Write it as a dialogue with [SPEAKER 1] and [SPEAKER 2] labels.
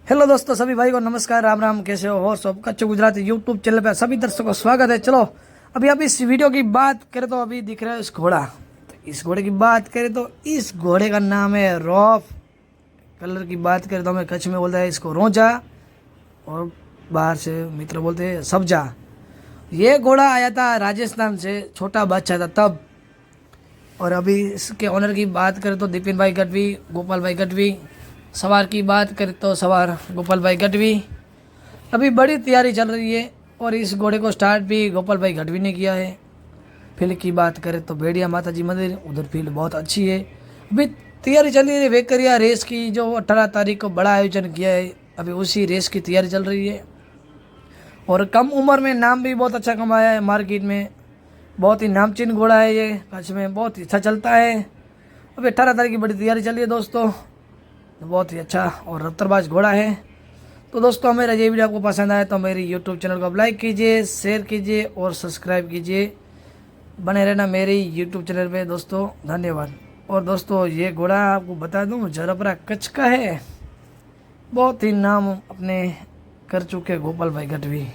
[SPEAKER 1] Hello दोस्तों, सभी भाई को नमस्कार, राम राम। कैसे हो सब? कच्चे गुजराती यूट्यूब चैनल पे सभी दर्शकों का स्वागत है। चलो अभी आप इस वीडियो की बात करें तो अभी दिख रहा है इस घोड़ा। तो इस घोड़े की बात करें तो इस घोड़े का नाम है रौफ। कलर की बात करें तो हमें कच्छ में बोलते हैं इसको रोजा, और बाहर से मित्र बोलते हैं सब्जा। ये घोड़ा आया था राजस्थान से, छोटा बच्चा था तब। और अभी इसके ऑनर की बात करें तो दिपिन भाई गढ़वी, गोपाल भाई गढ़वी। सवार की बात करें तो सवार गोपाल भाई गढ़वी। अभी बड़ी तैयारी चल रही है और इस घोड़े को स्टार्ट भी गोपाल भाई गढ़वी ने किया है। फील्ड की बात करें तो भेड़िया माता जी मंदिर, उधर फील्ड बहुत अच्छी है। अभी तैयारी चल रही है वेकरिया रेस की, जो 18 तारीख को बड़ा आयोजन किया है। अभी उसी रेस की तैयारी चल रही है और कम उम्र में नाम भी बहुत अच्छा कमाया है मार्केट में। बहुत ही नामचीन घोड़ा है ये, कच्छ में बहुत ही अच्छा चलता है। अभी 18 तारीख की बड़ी तैयारी चल रही है दोस्तों। बहुत ही अच्छा और रफ्तारबाज घोड़ा है। तो दोस्तों, मेरा ये वीडियो आपको पसंद आया तो मेरी यूट्यूब चैनल को आप लाइक कीजिए, शेयर कीजिए और सब्सक्राइब कीजिए। बने रहना मेरी यूट्यूब चैनल पे दोस्तों। धन्यवाद। और दोस्तों, ये घोड़ा आपको बता दूं जरपरा कच्छ का है। बहुत ही नाम अपने कर चुके गोपाल भाई गढ़वी।